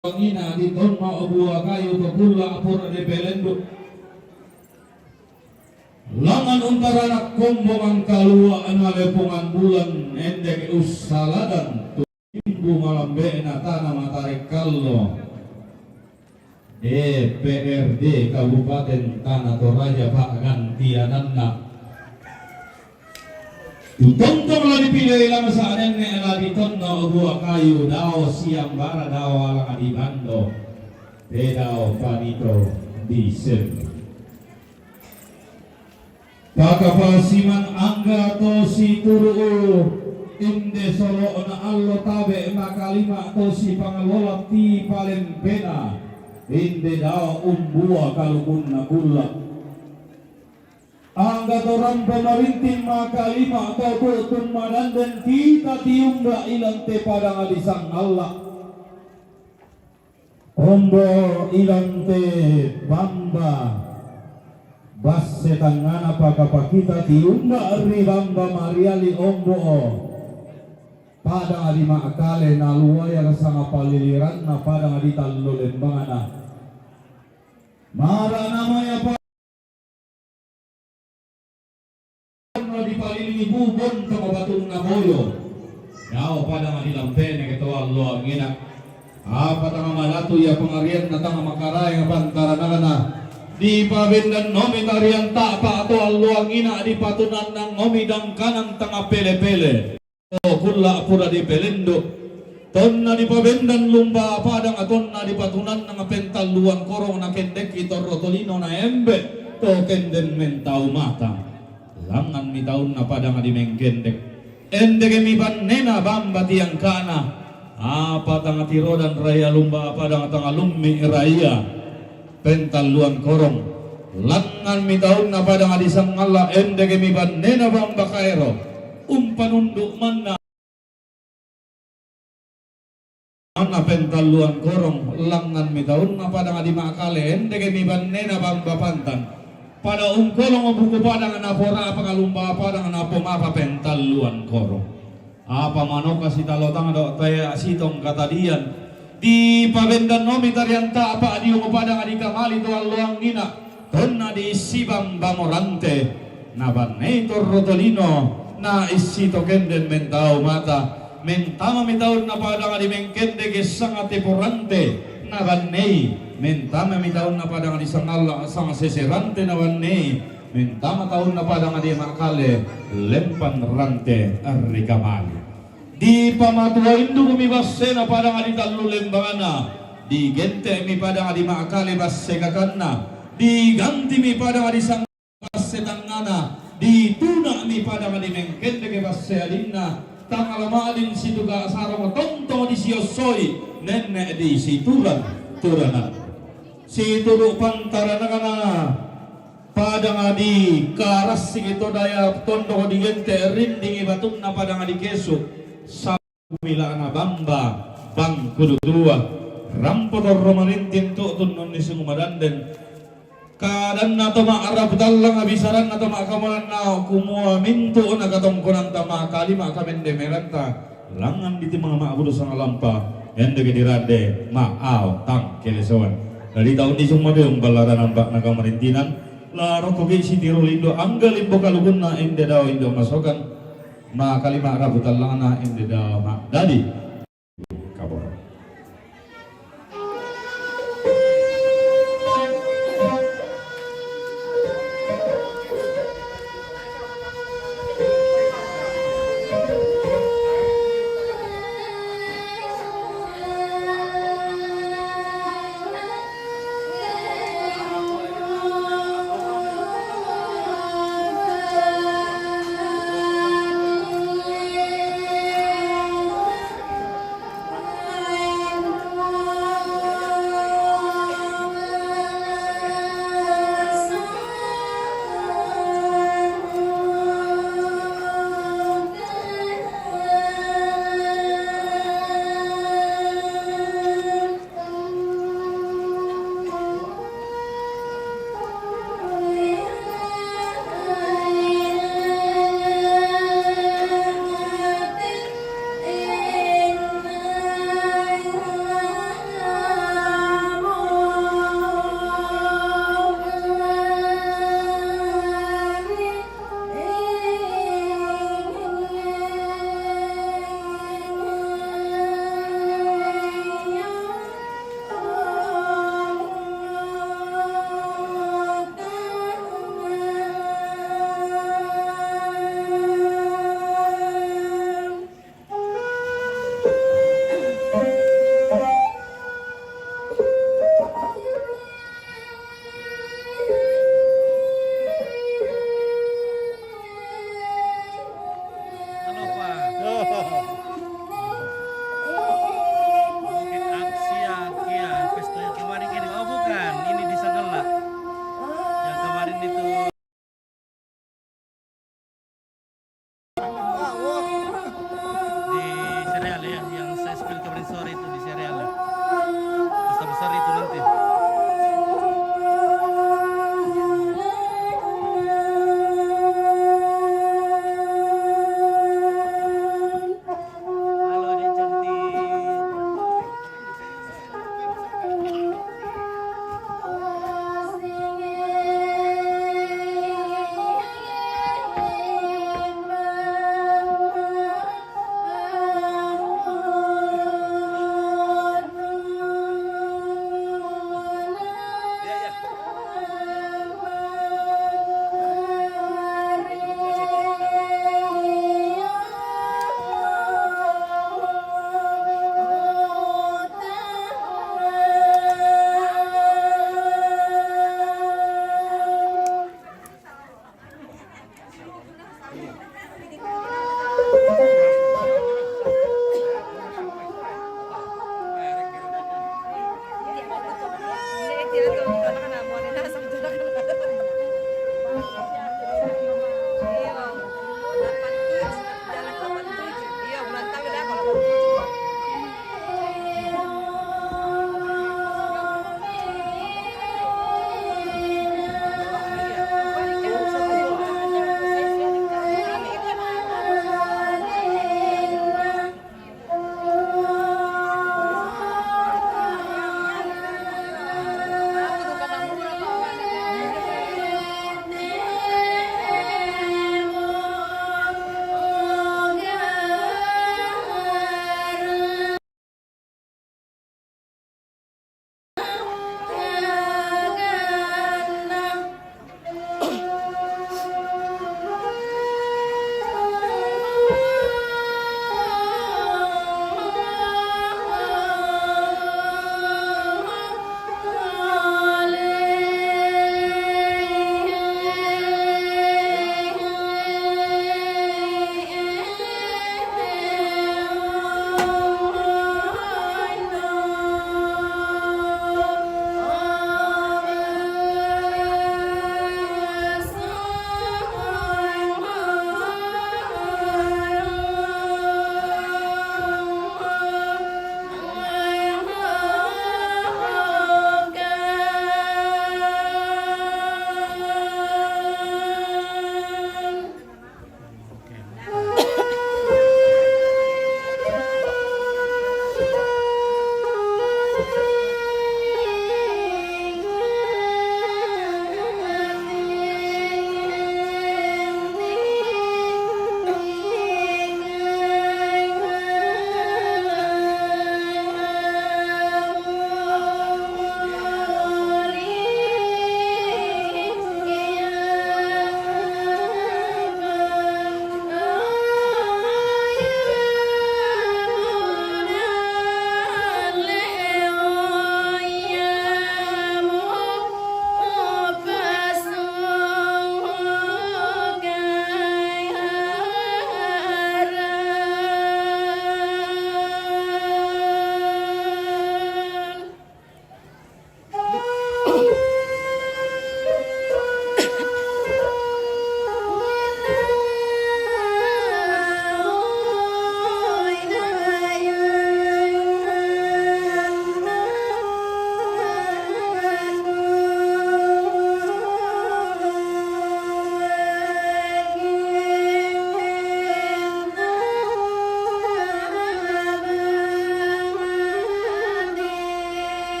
Pangina di tonma obua kayu pagula apura de belendo langan untara nak kombongan kalua analepungan bulan endek usaladan tumbu malam bena tanah matahari kallo DPRD Kabupaten Tanah Toraja Pak Gantiananna Tuntong lah dipilih lama saat ini lah ditonton buah kayu dao siang bara dao ala adibando dao panito diesel Pakapasiman angga to si turu inde solo na allo tabe makalima to si pangalola ti palen pena inde dao umbua kalukun na gula angga orang pemarinting makalima atau tutun madan dan kita tiungga ilang te padang alisang Allah ombo ilang te bamba bas setangana pakapa kita tiungga ri bamba mariali ombo padang adi maakale na luwaya kasanga paliliran na padang adi tallo lembangana mara namanya pa dipalilingi bubon sa mabatong na moyo yao padang adilampene kito Allah ang ina apat ang malato ya pangarian na tanga makaray nga pantaranana na di pabendan nomi tarian tapa ato Allah ang ina di patunan ng nomi dang kanang tanga pele-pele o kula apura di belendo ton na di pabendan lumba padang aton na di patunan ng pentaluan korong na kendek ito rotolino na embe to kenden mentau mata langan mi taun na padang adi menggendek endek mi nena bamba tiang kana apa tanga tiro dan raya lumba padang tanga lummi raya pentaluan korong langan mi taun na padang adi sangala endek mi nena bamba kairo umpanunduk mana pentaluan korong langan mi taun na padang adi makale endek mi nena bamba pantan pada ungkolong buku padang anapora apa kalumba padang anapoma apa pentaluan korong apa manoka si talotang do taya sitong katadian di pabendan nomi tarianta apa di padang adi kamali to alloang nina tonna di sibam bamorante na banetor rotolino na isito kenden mentau mata mentama mitaun na padang adi mengkende gesang teporante na banei mentama mi taon na padang di sangala sang seserante na wanne mentama taon na padang di makale lempan rante arri kamali di pamatua indu mi basse na padang di tallu lembangana di gente mi padang di makale basse kakanna di ganti mi padang di sang basse tangana di tuna mi padang di mengkende ke basse alinna tangalamalin situga sarong tonto di siosoi nenek di situran turanan si turu pantarana kana padang adi karas sigito daya tondo di gente rinding ibatun na padang adi kesu sabumila na bamba bang kududua rampotor romarintin to tunnon ni sumumadanden kadan na tama arab dalang abisaran na tama kamalan na kumua minto na katongkonan tama kalima kamende meranta langan diti mga maabudo sa ngalampa ende kedirade maaw tang kelesawan dari tahun di semua yung balaran nambak na kamarintinan laro kogi si tiro lindo angga limbo kalukun na ende daw indo masokan ma kalima rabutan lang na ende daw ma dadi kabor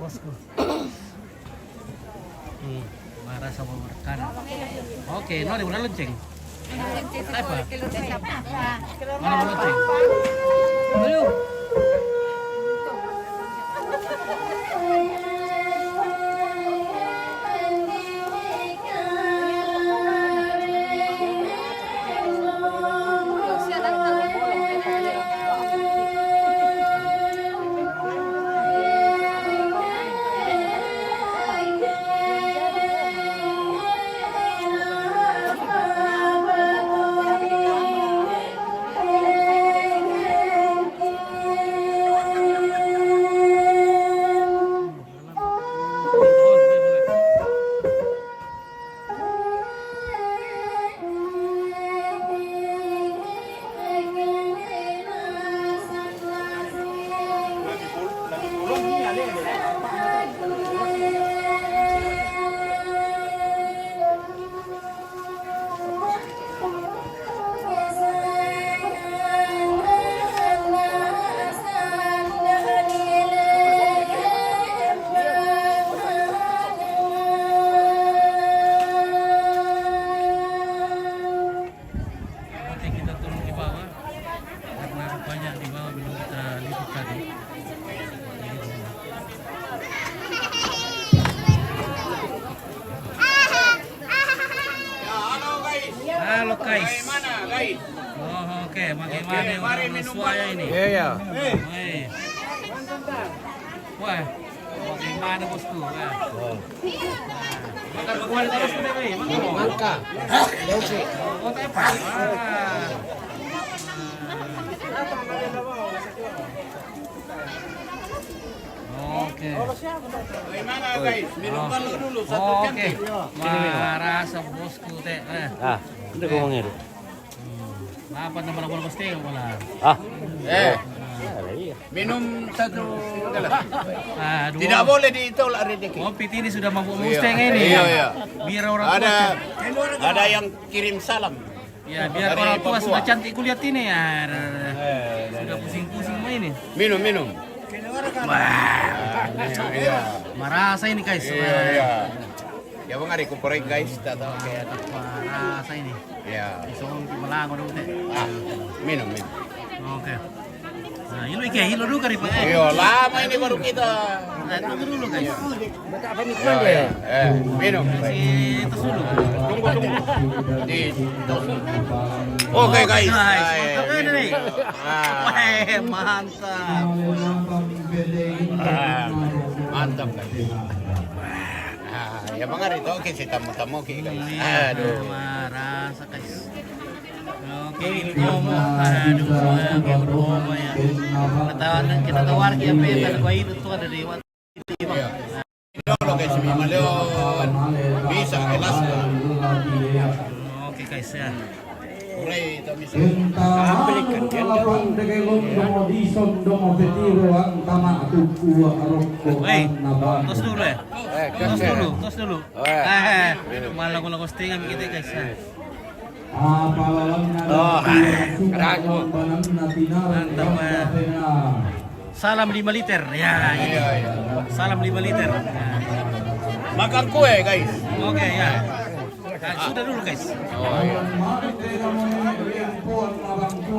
bosku. Marah sama rekan. Oke, no ada udah lonceng. Apa? Mana mau lonceng? Belum. guys. Mana guys? Oh, oke, bagaimana orang suaya ini? Iya. Wih. Wah, bagaimana bosku? Wah. Makan bagaimana terus udah nih? Makan. Mangka. Oh, apa? Oke. Mana guys? Minum dulu satu Oke. cantik. Marasa bosku teh. Hindi ko mangero. Dapat na bola bos teh bola. Minum satu gelas. Aduh. Tidak boleh ditolak rezeki. Oh, Piti ini sudah mabuk mustang ini. Iya. Biar orang tua. Ada yang kirim salam. Ya, biar Dari orang tua Papua. sudah cantik kulihat ini ya. Sudah pusing-pusing mah ini. Minum. Iya. Marasa ini guys. Iya. Ya bang hari kumpulin guys, tak tahu kayak apa. Marasa ini. Ya. Isong malango dulu teh. Minum. Oke. Nah, hilo dulu kali Pak. Iya, lama ini baru kita. Nah, tunggu dulu guys. Minum. Si tos dulu. Tunggu. Di tos. Oke guys. Oke nih. Wah, mantap. Mantap guys. Ya bang hari itu oke sih tamu-tamu guys. Aduh. Marasa guys. Oke, ini promo. Aduh, promo ya. Kita tawar ya peta ko itu tuh ada di wat. Dolo guys, Mimaleon. Bisa kelas. Oke guys ya. Mulai itu bisa. Woi, tos dulu ya. Tos dulu. Malah kalau posting kami kita guys ya. Mantap ya. Salam 5 liter ya. Ini. Salam 5 liter. Makan kue guys. Oke ya. Nah, sudah dulu guys.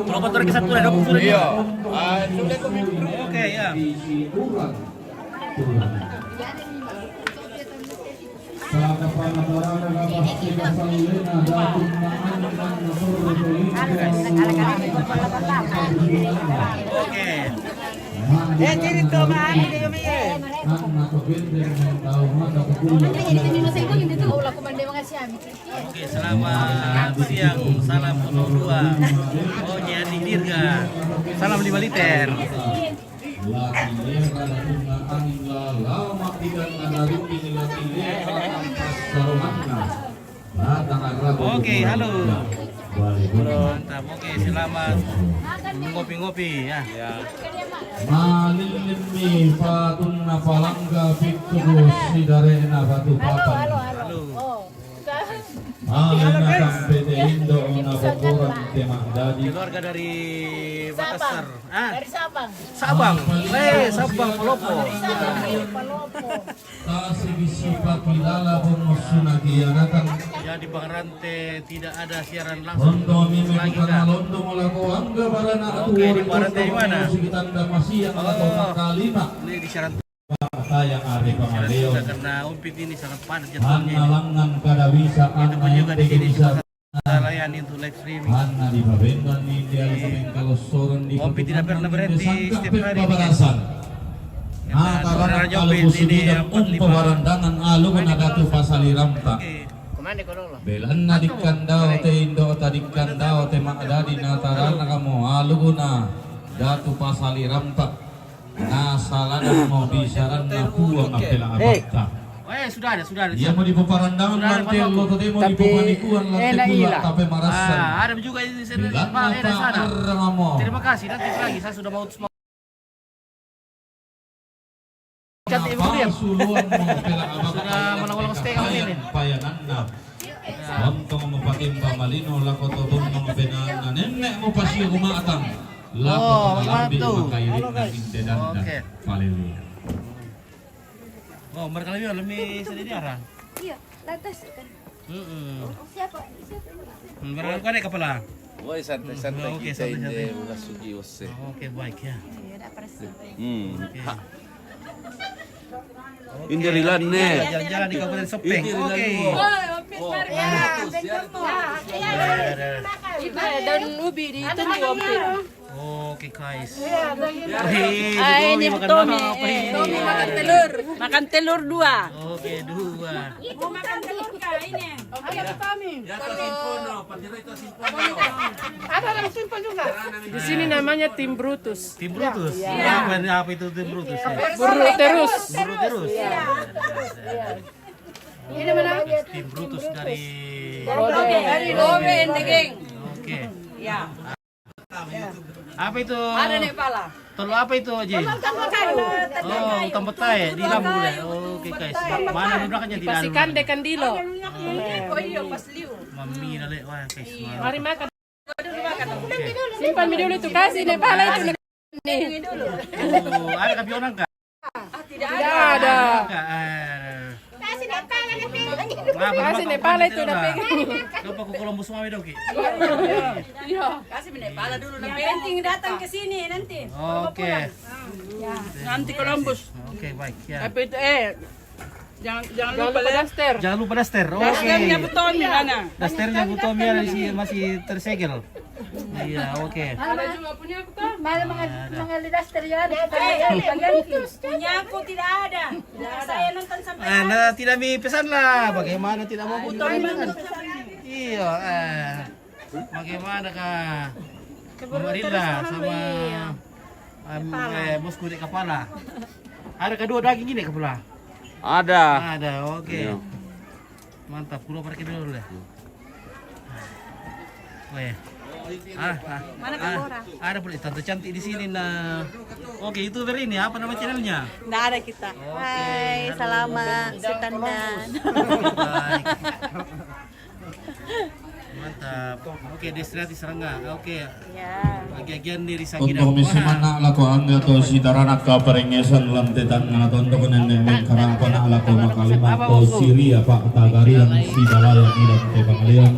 Kalau motor kisah tuh dong sudah. Iya. Sudah kami. Oke ya. Oke. Oke, selamat siang. Salam 02. Oh, jadi Dirga. Salam 5 liter. Oke, halo. Mantap. Oke, selamat ngopi-ngopi ya. Malilimi patunna palangga piturus sidarena batu papan. Halo. Alena kampete indo na bokoran temah dadi. Keluarga dari Makassar. Dari Sabang. Sabang. Sabang Palopo. Tasi bisipa kilala pemosuna kianatan. Jadi Bang Rante tidak ada siaran langsung Londo mimi lagi kana kan? londo molako angga barana atu. Oke, di Barante di mana? Sikitanda masih atau kalima. Ini di siaran Tayang ari pangaleo. sudah karena Umpit ini sangat padat jadwalnya. Hanna langan kada bisa Itu pun juga di sini bisa. kita layani untuk live streaming. Hanna di babendan ni dia kalau soran di Kopi tidak pernah berhenti setiap hari ini. Babarasan. Saudara Karena kalau Jopin ini kusubidan 45. pewarandangan alu na datu pasali ramta. Oke. Kemana kau dulu? Belan na dikandao te indo tadikandao te makdadi na tarana kamu alu na datu pasali ramta. Na salanan mo bisaran na puang apela abakta. Sudah ada. Dia mau di peparandangan Sudah ada, lantai Pak. lo tadi mau di pemanikuan lantai pula tapi marasan. Ada juga di sana. Belan Pak, na ada sana. kamu. Terima kasih. Nanti lagi saya sudah mau cantik ibu dia. Suluan mo pela abakta. Sudah menang-menang stay kami ini. Payananda. Untuk mempakim pamalino lakoto bung mga penana nenek mo pasyo kumatang. Lakoto malambi mantap. makairik na intendanda. Oke. Haleluya. Oh, mereka lebih sedih arah. Iya, lantas kan. Siapa? Mereka kan ada kepala. Boy, santai-santai Oke, kita santai-santai. ini ulah sugi ose. Oke, baik ya. Iya, dah persen. Oke. Indirilan ne. Jalan-jalan di Kabupaten Sopeng. Ini Oke. lagi, Bo. Daun ubi di itu diompin. Oke guys. Ini Tommy. Tommy makan telur. Makan telur 2. Oke 2. Mau makan telur kah ini? Ada Tommy. Ada yang simpan juga. Di sini namanya tim Brutus. Tim Brutus. Apa itu tim Brutus? Ya? Buru terus. Buru terus. Ini mana? Tim Brutus dari Lobe ente geng. Oke. Ya. Apa itu? Ada nih pala. Telur apa itu, Ji? Oh, utang petai di Lampung ya. Oke, guys. Mana belakangnya di dalam? Pasikan dekan dilo. Oh iya pas liu. Mami nale wah, guys. Mari makan. Simpan dulu itu kasih nih pala itu nih. Oh, ada kapionan kah? Tidak ada. Kasih nih pala itu udah pegang. Coba ku Columbus mami dong, Ki. Kasih nih pala dulu. Penting datang ke sini nanti. Oke. Nanti Columbus. Oke, baik ya. Apa itu jangan lupa daster. Jangan lupa daster. Oke. Dasternya beton mana? Dasternya butomnya masih tersegel. Iya, oke. Ada juga punya aku kan? Malah mengali daster ya. Punya aku tidak ada. Saya nonton sampai Nah, tidak mi pesan lah. Bagaimana tidak mau buton Iya, bagaimana kah? Pemerintah sama bosku di kepala. Ada kedua daging ini kepala? Ada. Ada, oke. Mantap, pulau parkir dulu deh. Weh. Ada pula tante cantik di sini nah. Oke, YouTuber ini apa nama channelnya? Nggak ada kita. Hai, selamat setandan. Baik. Mantap. Oke, destinasi Serangga. Oke. Ya. Bagian diri Sagida. Untuk misi mana laku angga to si daranak ka parengesan lantetan ngana tonto nenden karang pana laku makalima ko siri apa tagarian si dalaya ilang te pangalian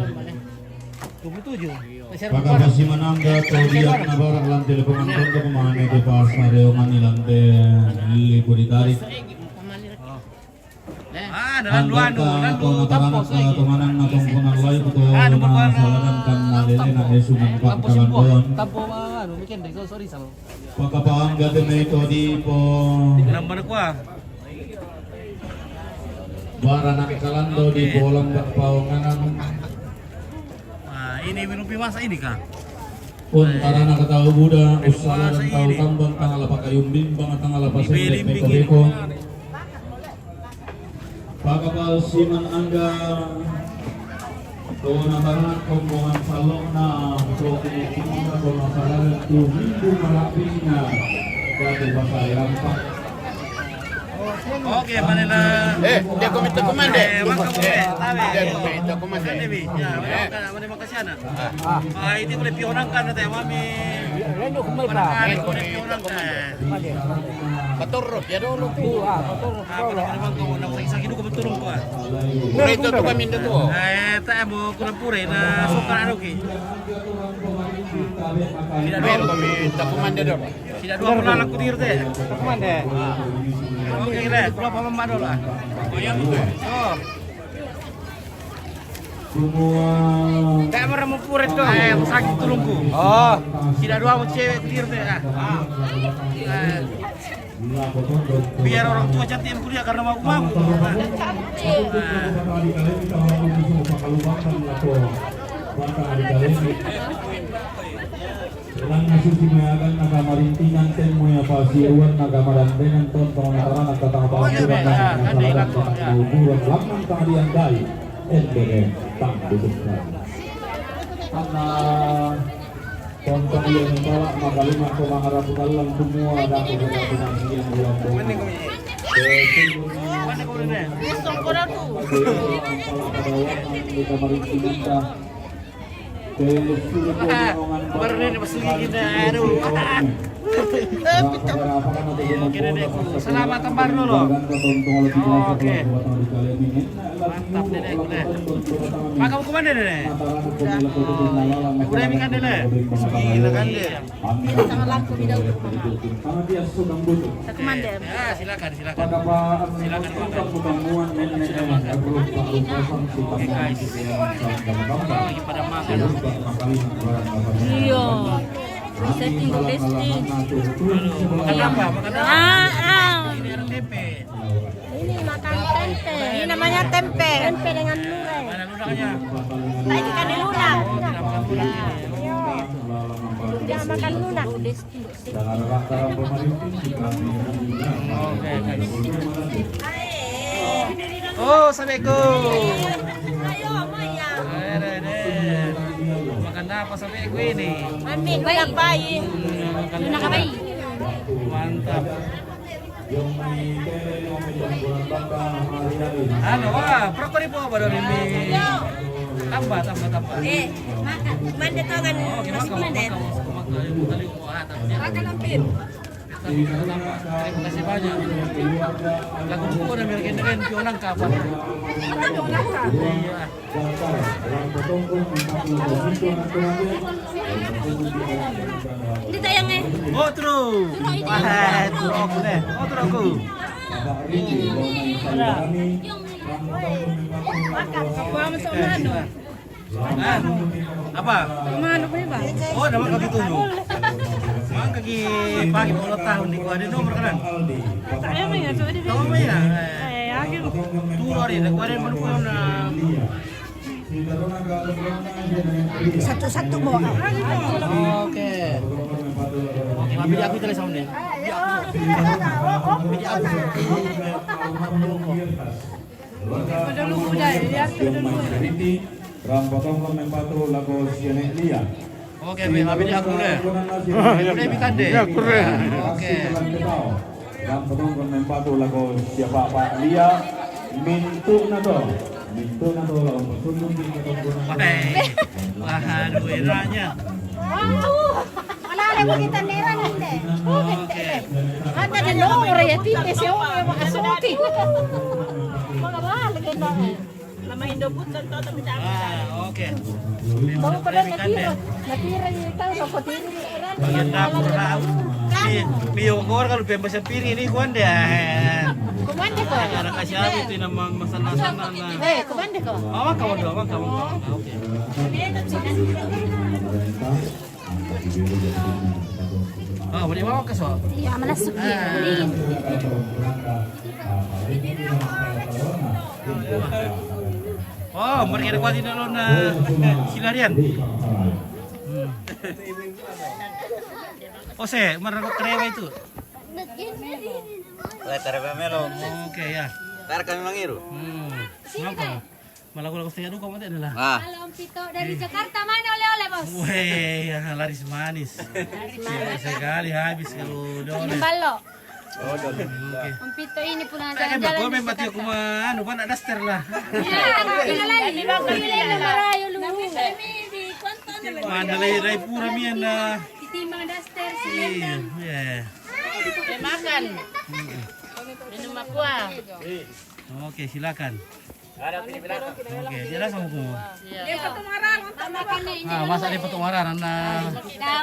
27. Paka pasi manangga to diak na barak lante le pemantun ko pemane ke pasar yo manilante lipuritari Dalam dua to nataranak ka to manang na tongkunan layo to na salanan kan nalele na esuman pangkalan doon Tampo mungkin deh, sorry sal. paka paangga te me to di po Lambar kuah. baranak kalando di bolang paunganan Ini minum masa ini kah? Untara na kataw Buddha, usala ng tao tambang tangala pa kayong bimbang at tangala pa sa beko-beko. Pagkapal siman angga, doon na taranat kumbungan salong na, so kinikinig na kung masalaran tumingo malaping na, dati pa sa irampak. Oke, Manila. Dia komite komande. Dia komite komande. Ya, mana makasih anak. Ini boleh pionang kan teh mami. Boleh pionang kan. Katurok ya dulu tuh. Memang kau nak sakit dulu kebetulan kau. Pure itu tuh kami itu tuh. Tak mau kurang pure na suka anu ki. Tidak dua komite komande dong. Tidak dua pula aku dir teh. Komande. Oke, le, berapa lama dulu lah? Oh. Semua Tak mau puret dong. Sakit tulungku. Oh, tidak dua mau cewek dir teh. Biar orang tua cantik kuliah karena mau mampu. Ilang nasusimayagan nagamarintingan temo ya pasiruan nagamarandengan tontong nataran at tatangapangasuran na nasalaran sa nagbuburan lamang kahalian dahil endere tang dudukran. Ana tontong iya ng bawa magalima ko mangarap lang semua dako sa pinansiyan ulang buwan. Isong ko na to. Baru ni masuk kita, aduh. Oke dedekku, selamat tembar dulu. Oke, mantap dedekku deh. Pak kamu kemana dedek? Udah ikan dedek? Gila kan deh. Sangat laku di daun. Komandan. Ya silakan. Silakan makan. Sudah makan. Oke guys. Lagi pada makan. Iya. Setting testing. Makan apa? Makan apa? Ini ada tempe. Ini makan tempe. Ini namanya tempe. Tempe dengan lurai. Mana ludahnya? Tadi ikan di lunak. Oh, tidak makan ludahnya. Dia makan lunak. Oke guys. Oh, assalamualaikum. Ayo, Maya. Makan apa sampai gue ini? Amin. Lunak bayi. Makan Lunak bayi. Mantap. Ano, brokoli po ba doon ini? Tambah. Makan. Manda to kan. Oke, Masih manda. Makan ampin. Terima kasih banyak. Lagu buku udah milikin dengan pionang kapan? Iya. Ini tayangnya. Oh, true. True aku deh. Oh, true aku. Apa? Mana boleh bang? Oh, nama kaki tunjuk. Mang kaki pagi 10 tahun di kuada nomor kan? Saya mah ya coba di. Tahu mah ya? Ya gitu. Turo di kuada mana pun na. Satu-satu bawa. Oke. Oke, mabili aku tulis sama nih. Pada lu udah ya. Oke, mabili aku deh. Udah ikan deh. Ya, keren. Oke. Siapa Pak Lia mintu na to lawan petunjuk di Wah, aduh eranya. Wala na mo kita nera hindi. Oke. Ada na nomor ya tite siya yung makasuki. Mga mahal ganda. Lama Indobut dan to tapi tak. Oke. Bago pa lang natira. Natira yung ikaw sa potiri. Bagian dapur tahu. Mio keluar kalau bebas piring ini kuan deh. Kumanda ko. Ada kasih apa itu nama masalah-masalah. Kumanda ko. Awak kawan doang, awak kawan. Oke. Oh, boleh bawa ke soal. Ya malasok ya. Oh, mereka ada kuat dulu na silarian. Oh, mereka kerewa itu. Oke ya. Karena kami mangiru. Kenapa? Malah setengah dua kamu adalah. Halo Om Tito dari Jakarta mana oleh-oleh bos? Weh, ya, laris manis. Sekali habis kalau dole. Balo. Oh, dole. Oke. Om Tito ini pulang Kan jalan-jalan. bago may mati ako ano pa na duster lah. Ini bang pilih na marayo lu. Mandalay pura miyan na. Titimang duster Iya. Makan. Minum aqua. Oke, silakan. Oke, jelas aku. Dia petumaran, Ah, masa di petumaran na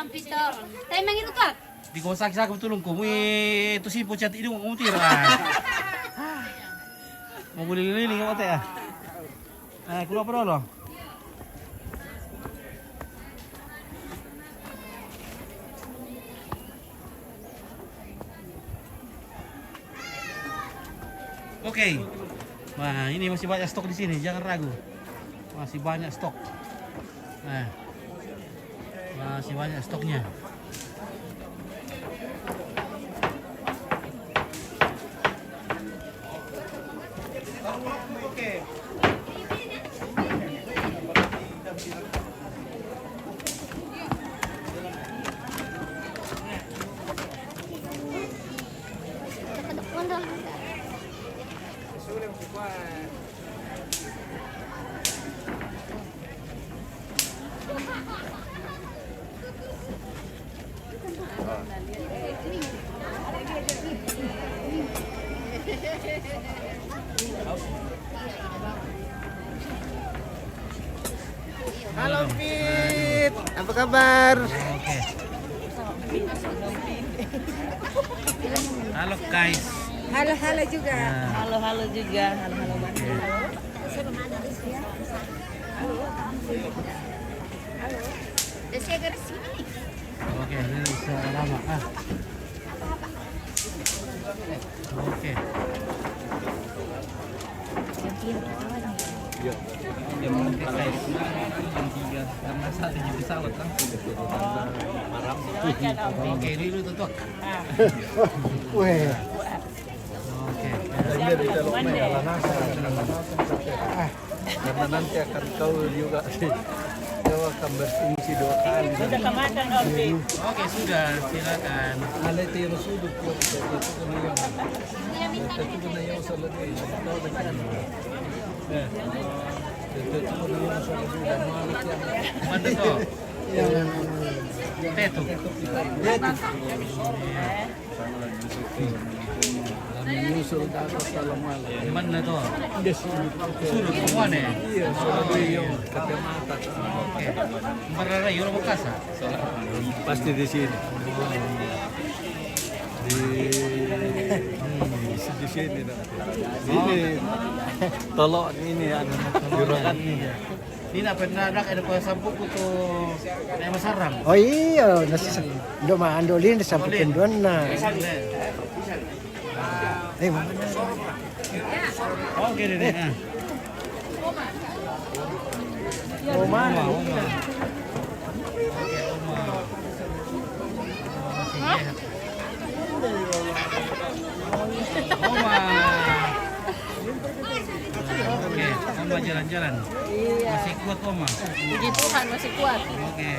Om Tito. Tayo mangiru ka. di kosak sak betulung ko itu si pucat ini mau tira. Mau beli liling apa teh ya? Keluar apa dulu? Oke. Nah, ini masih banyak stok di sini, jangan ragu. Masih banyak stok. Nah. Masih banyak stoknya. Oke. apa kabar? Oke. Halo guys. Halo-halo juga. Halo juga. Halo Bandung. Oke, ini bisa lama. Oke. Oke, ini dulu tutup. Oke. Karena nanti akan kau juga kau akan berfungsi 2 kali. Sudah kemakan Opi. Oke, sudah. Silakan. Ada yang sudut itu kan yang itu kan yang salah dia. Tahu kan? Itu cuma yang salah dia malik yang Mana tuh? Tetu. menyusul ke atas dalam malam. Mana tuh? Dia sudut. Surut semua nih. Iya, salah dia yang kacamata. Oke. Marara yoro Bekasa. Pasti di sini. Di sini nanti. Ini tolong ini anu juragan ini. Ini apa nak ada kau sampuk tu naik masarang. Oh iya, nasi do mandolin sampai kenduan na. Mana? Oke deh. Oh mana? Oke, Oma jalan-jalan. Masih kuat Oma. Puji Tuhan masih kuat. Oke.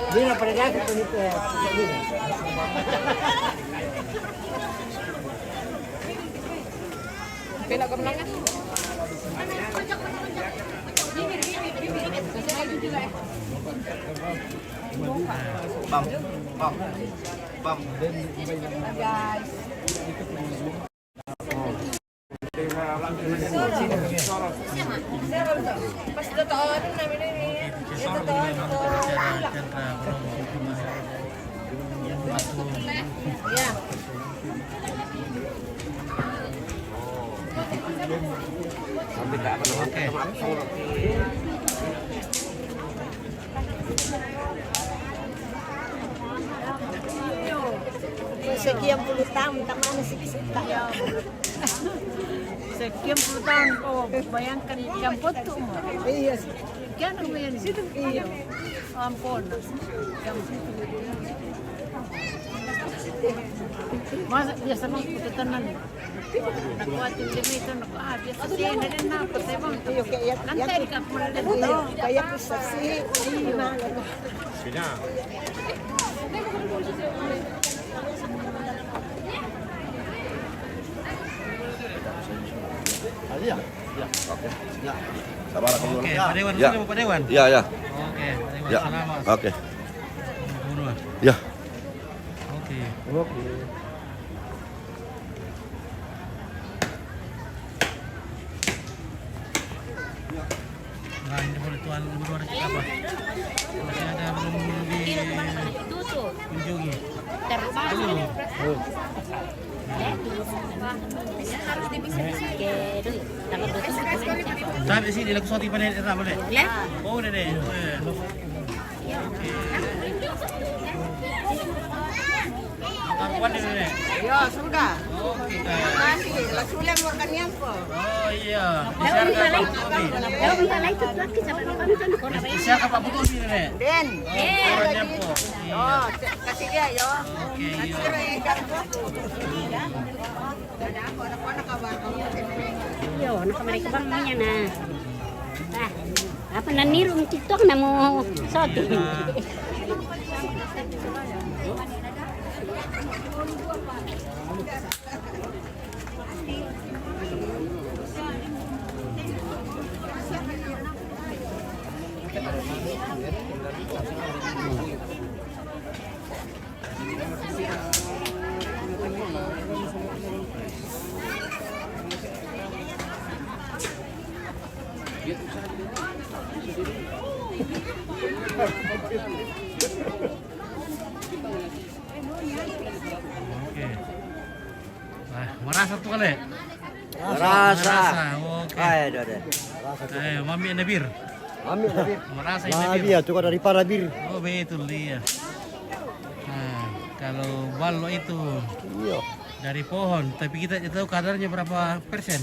Dia nak pada lagi tu itu. Pila kemenangan? Guys. Pas doon namin ini. Ito doon. Ya. Oke. Sekian puluh tahun, tak mana sih kita ya. Sekian puluh tahun kau bayangkan campur tu. Iya, Sekian lumayan situ. Iya. Ampun. Masa biasa nang kutenan. Nakuatin din ito biasa siya na rin na patay bang. iyo kaya Nantay ka mo na iyo dito. kaya saksi. Sini. Ya. Oke. Ya. Sabar aku dulu. Oke, Pak Dewan, Ya. sudah Pak Dewan? Ya, ya. Oke, Pak Dewan, Ya. selamat. Oke. Bunuh. Ya. Oke. Nah, ini boleh tuan luar apa? Masih ada belum dikunjungi. Belum. Tapi sini lagu soti panen era boleh? Oh, udah deh. Kapan ini, Nek? Ya, sudah. Oke, Masih, lasulan makan yang po. oh iya. Disiarkan Pak Butomi. Disiarkan Pak Butomi, Nek. Den. Orangnya po. Oh, kasih dia yo. Oke, iya. Sira yang jangkau. Ada aku, anak kabar kamu. Yo, nakamari ka bang niya na? Ah, apa na nirum TikTok na mo soti. Oke. Nah, merasa tuh kali. Rasa. Oke. Ayo, deh. Mami Nabir. Ambil Nabi. Merasa Nabi Nabir. ya, tukar dari Parabir. Oh betul dia. Nah, kalau balo itu Iya. dari pohon, tapi kita tidak tahu kadarnya berapa persen.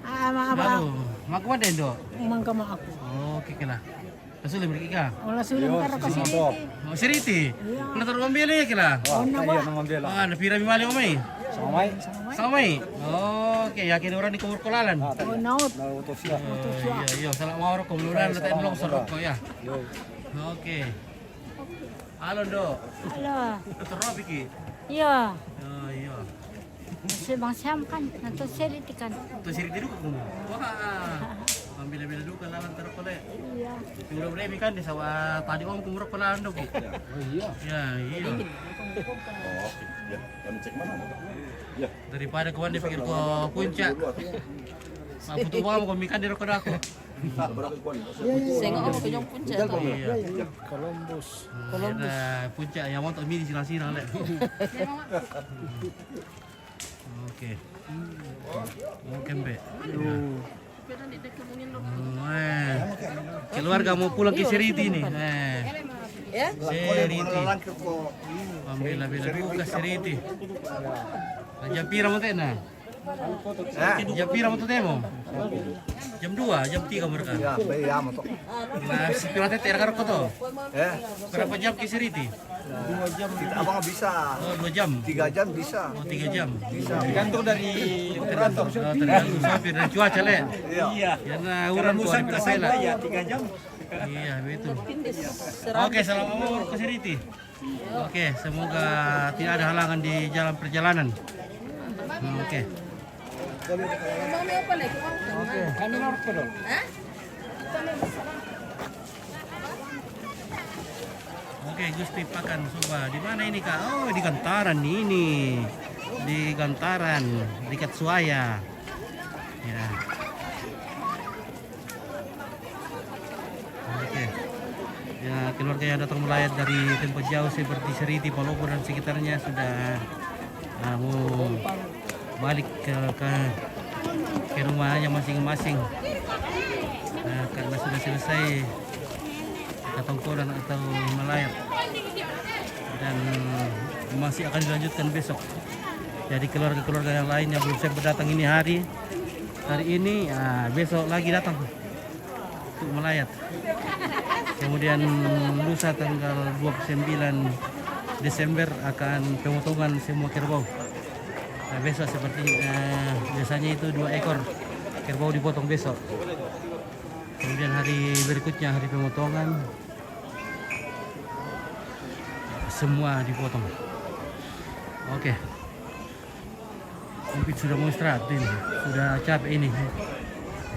Maaf, Lalu, mak mana Endo? mangka mo ako. Oke lah. Kasuli mereka. Wala sulang karo kasi. Oh, siriti. Kena taruh ambil ya kila. Ah, napira mi mali umay. Samay. Oke, yakin orang di kumur kolalan. Oh, naot. Iya, iya. Salah mau orang kumuluran na tayo belum sorok ko ya. Oke. Halo, Do. Halo. Terus Piki. Iya. Oh, iya. Si Bang Syam kan, nanto seliti kan. Tuh siriti dulu kamu. Wah. Ambil-ambil dulu kalalan taruh kole. Iya. Udah berani kan di sawah tadi om kumur kolalan do. Oh iya. Ya, iya. Daripada kawan dia pikir ko puncak. Butuh uang mau mikan di rekoda aku. Sengok ako kanyang punca. Iya. Columbus. Ada puncak yang mau mi di silang-silang lek. Oke. Oke, Mbak. Keluarga mau pulang ke Seriti nih. Seriti. Ambil dulu ke Seriti. Jam pira mo tayo na? Jam pira mo to temo? Jam 2, jam 3 mereka. Nah, si pirate terkar ko to. Berapa jam ke Seriti? 2 jam. Abang bisa. Oh, 2 jam. 3 jam bisa. Oh, 3 jam. Tergantung dari operator. Oh, tergantung sopir dan cuaca le. Iya. Karena urang ko di Persela. Ya 3 jam. Iya, betul. Oke, selamat umur ke Seriti. Oke, semoga tidak ada halangan di jalan perjalanan. Oke. Oke, Gusti Pakan Soba. Di mana ini, Kak? Oh, di Gantaran ini. Di Gantaran, dekat Suaya. Ya. Oke. Ya, keluarga yang datang melayat dari tempat jauh seperti Seriti, Palopo dan sekitarnya sudah mau balik ke rumahnya masing-masing. Karena sudah selesai ketongkolan atau melayat dan masih akan dilanjutkan besok. Jadi keluarga-keluarga yang lain yang belum sempat datang ini hari ini, besok lagi datang untuk melayat. Kemudian lusa tanggal 29 Desember akan pemotongan semua kerbau. Nah, besok seperti biasanya itu 2 ekor kerbau dipotong besok. Kemudian hari berikutnya hari pemotongan semua dipotong. Oke. Mungkin sudah mau istirahat ini. Sudah capek ini.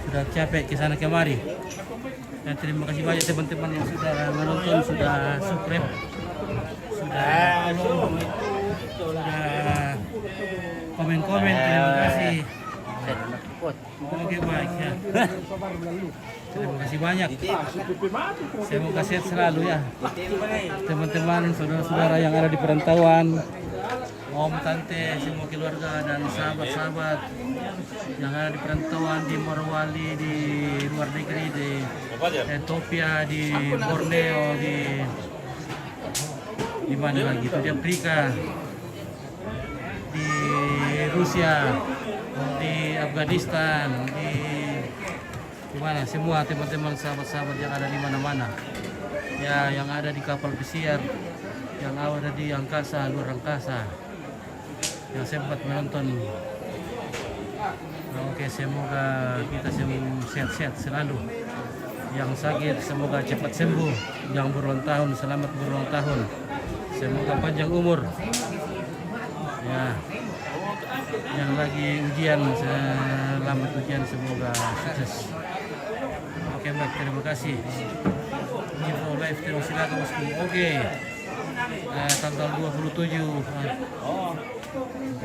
Sudah capek ke sana kemari. Dan terima kasih banyak teman-teman yang sudah menonton, sudah subscribe, sudah follow, sudah komen-komen. Terima kasih. Oke, baik ya. Terima kasih banyak. Semoga sehat selalu ya. Teman-teman, saudara-saudara yang ada di perantauan, om, tante, semua keluarga dan sahabat-sahabat yang ada di perantauan, di Morowali, di luar negeri, di Ethiopia, di Borneo, di mana lagi? Di Afrika, di Rusia, di Afghanistan, di mana semua teman-teman sahabat-sahabat yang ada di mana-mana. Ya, yang ada di kapal pesiar, yang ada di angkasa, luar angkasa, yang sempat menonton. Oke, semoga kita sehat-sehat selalu. Yang sakit semoga cepat sembuh. Yang berulang tahun selamat berulang tahun. Semoga panjang umur. Ya. Yang lagi ujian selamat ujian, semoga sukses. Oke, Mbak, terima kasih. Info live terus silakan bosku. Oke. Tanggal 27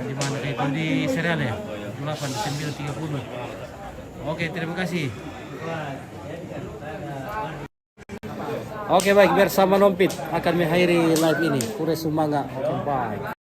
di mana itu di serial ya? 8 9:30. Oke, terima kasih. Oke baik, bersama Nompit akan mengakhiri live ini. Pure Sumanga. Oke, bye.